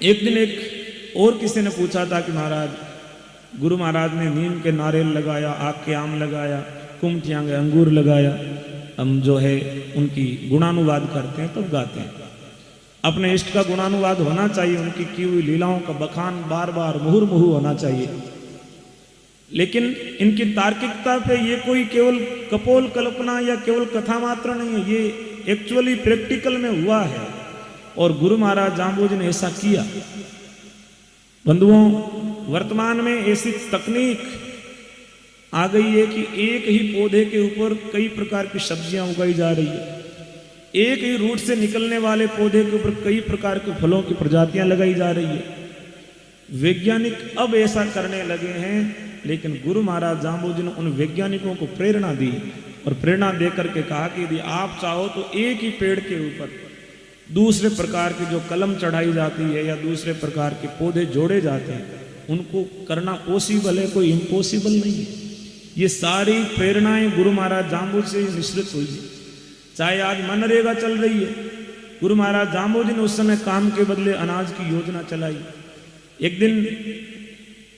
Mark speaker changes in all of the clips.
Speaker 1: एक दिन एक और किसी ने पूछा था कि महाराज, गुरु महाराज ने नीम के नारियल लगाया, आग के आम लगाया, कुमटियाँ के अंगूर लगाया, हम जो है उनकी गुणानुवाद करते हैं तब गाते हैं। अपने इष्ट का गुणानुवाद होना चाहिए, उनकी की हुई लीलाओं का बखान बार बार मुहुर्मुहु होना चाहिए। लेकिन इनकी तार्किकता पे ये कोई केवल कपोल कल्पना या केवल कथा मात्र नहीं है, ये एक्चुअली प्रैक्टिकल में हुआ है और गुरु महाराज जांबोजी ने ऐसा किया। बंधुओं, वर्तमान में ऐसी तकनीक आ गई है कि एक ही पौधे के ऊपर कई प्रकार की सब्जियां उगाई जा रही है। एक ही रूट से निकलने वाले पौधे के ऊपर कई प्रकार के फलों की प्रजातियां लगाई जा रही है। वैज्ञानिक अब ऐसा करने लगे हैं, लेकिन गुरु महाराज जांबोजी ने उन वैज्ञानिकों को प्रेरणा दी और प्रेरणा देकर के कहा कि यदि आप चाहो तो एक ही पेड़ के ऊपर दूसरे प्रकार की जो कलम चढ़ाई जाती है या दूसरे प्रकार के पौधे जोड़े जाते हैं, उनको करना पॉसिबल है, कोई इम्पॉसिबल नहीं है। ये सारी प्रेरणाएं गुरु महाराज जांबोजी से मिश्रित हुई है। चाहे आज मनरेगा चल रही है, गुरु महाराज जांबोजी ने उस समय काम के बदले अनाज की योजना चलाई। एक दिन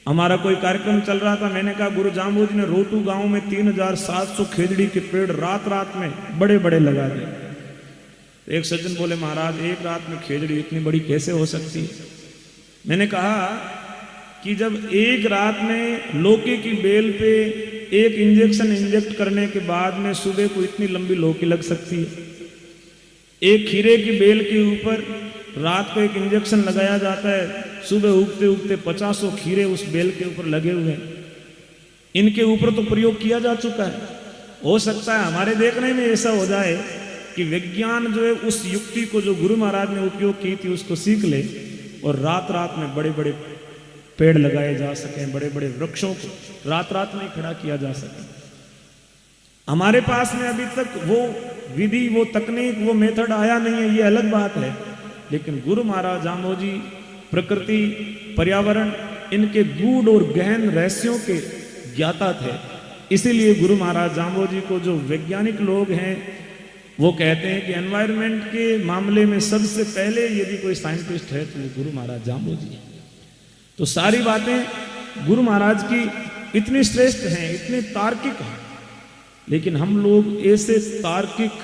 Speaker 1: हमारा कोई कार्यक्रम चल रहा था, मैंने कहा गुरु जांबोजी ने रोटू गांव में 3700 खेजड़ी के पेड़ रात रात में बड़े बड़े लगा दिए। एक सज्जन बोले, महाराज एक रात में खेजड़ी इतनी बड़ी कैसे हो सकती है? मैंने कहा कि जब एक रात में लौकी की बेल पे एक इंजेक्शन इंजेक्ट करने के बाद में सुबह को इतनी लंबी लौकी लग सकती है, एक खीरे की बेल के ऊपर रात को एक इंजेक्शन लगाया जाता है, सुबह उगते उगते 50 खीरे उस बेल के ऊपर लगे हुए हैं। इनके ऊपर तो प्रयोग किया जा चुका है। हो सकता है हमारे देखने में ऐसा हो जाए कि विज्ञान जो है उस युक्ति को जो गुरु महाराज ने उपयोग की थी उसको सीख ले और रात रात में बड़े बड़े पेड़ लगाए जा सकें, बड़े बड़े वृक्षों को रात रात में खड़ा किया जा सके। हमारे पास में अभी तक वो विधि, वो तकनीक, वो मेथड आया नहीं है, ये अलग बात है। लेकिन गुरु महाराज जांबोजी प्रकृति, पर्यावरण, इनके गूढ़ और गहन रहस्यों के ज्ञाता थे। इसीलिए गुरु महाराज जांबोजी को जो वैज्ञानिक लोग हैं वो कहते हैं कि एनवायरनमेंट के मामले में सबसे पहले यदि कोई साइंटिस्ट है तो वो गुरु महाराज जांबोजी है। तो सारी बातें गुरु महाराज की इतनी श्रेष्ठ हैं, इतनी तार्किक हैं, लेकिन हम लोग ऐसे तार्किक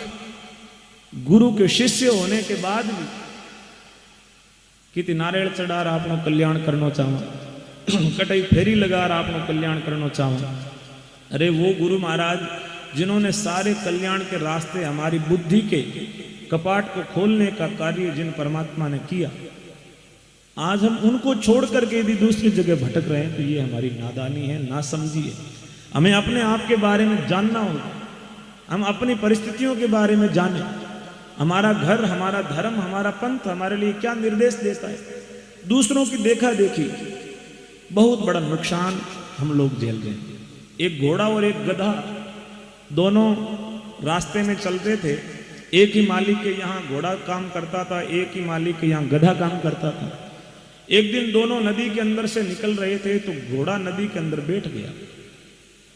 Speaker 1: गुरु के शिष्य होने के बाद भी कितनी नारियल चढ़ा रहा आपनो कल्याण करना चाहवा, कटाई फेरी लगा रहा आपनो कल्याण करना चाहवा। अरे वो गुरु महाराज जिन्होंने सारे कल्याण के रास्ते हमारी बुद्धि के कपाट को खोलने का कार्य जिन परमात्मा ने किया, आज हम उनको छोड़ करके यदि दूसरी जगह भटक रहे हैं तो ये हमारी नादानी है, नासमझी है। हमें अपने आप के बारे में जानना होगा, हम अपनी परिस्थितियों के बारे में जानें। हमारा घर, हमारा धर्म, हमारा पंथ हमारे लिए क्या निर्देश देता है। दूसरों की देखा देखी बहुत बड़ा नुकसान हम लोग झेल रहे हैं। एक घोड़ा और एक गधा दोनों रास्ते में चलते थे। एक ही मालिक के यहाँ घोड़ा काम करता था, एक ही मालिक के यहाँ गधा काम करता था। एक दिन दोनों नदी के अंदर से निकल रहे थे तो घोड़ा नदी के अंदर बैठ गया।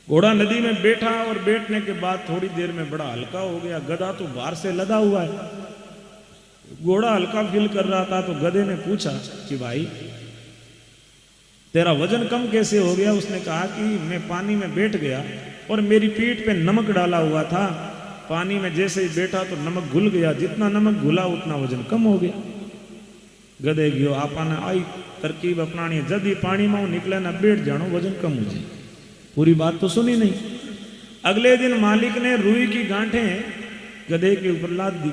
Speaker 1: घोड़ा नदी में बैठा और बैठने के बाद थोड़ी देर में बड़ा हल्का हो गया। गधा तो बाहर से लदा हुआ है। घोड़ा हल्का फील कर रहा था तो गधे ने पूछा कि भाई तेरा वजन कम कैसे हो गया? उसने कहा कि मैं पानी में बैठ गया और मेरी पीठ पे नमक डाला हुआ था, पानी में जैसे ही बैठा तो नमक घुल गया, जितना नमक घुला उतना वजन कम हो गया। गधे गयो आपने आई तरकीब अपनानी, जब ही पानी में निकले ना बैठ जानो वजन कम हो जाए। पूरी बात तो सुनी नहीं। अगले दिन मालिक ने रुई की गांठें गधे के ऊपर लाद दी।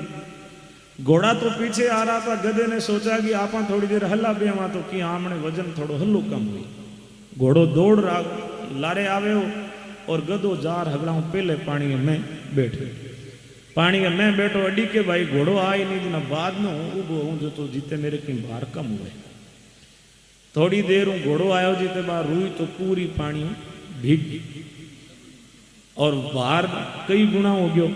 Speaker 1: घोड़ा तो पीछे आ रहा था। गधे ने सोचा कि आप थोड़ी देर हल्ला बेवा तो कि हमने वजन थोड़ो हल्लो कम हुई। घोड़ो दौड़ रहा लारे आवे हो और गधो जार हगड़ाऊ पहले पानी में बैठे। पानी में मैं बैठो अडी के भाई घोड़ो आई नहीं ना बाद में उबो हूँ जो तो जीते मेरे की बाहर कम हुए। थोड़ी देर हूँ घोड़ो आयो जीते बाहर रुई तो पूरी पानी भीग गई और बाहर कई गुना हो गयो।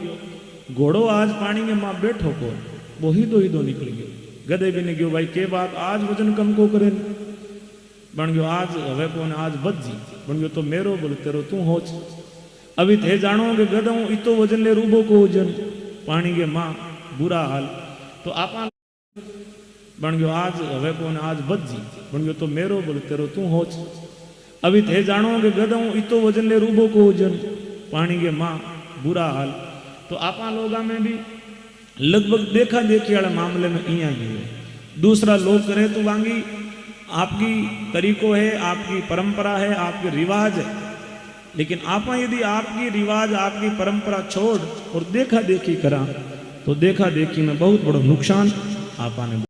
Speaker 1: घोड़ो आज पानी में मां बैठो को वो ही दो निकल गयो। गधे भी नहीं गयो भाई के बात आज वजन कम को करे बन गयो आज हवे को आज बच जी बन गयो तो मेरो बोल तेरो तू होच। अभी थे जानो कि गधा हूँ इतो वजन ले रूबो को वजन पानी के मां बुरा हाल। तो आप बन गयो आज हवे कोने आज बची बन गयो तो मेरो बोले तेरो तू होच अभी थे जानो के गदों इतो वजन ले रूबो को वजन पानी के माँ बुरा हाल तो आपा लोगा में भी लगभग देखा देखी वाले मामले में इया ही है। दूसरा लोग करे तो वांगी आपकी तरीको है, आपकी परंपरा है, आपके रिवाज है, लेकिन आपा यदि आपकी रिवाज आपकी परंपरा छोड़ और देखा देखी करा तो देखा देखी में बहुत बड़ा नुकसान आपा ने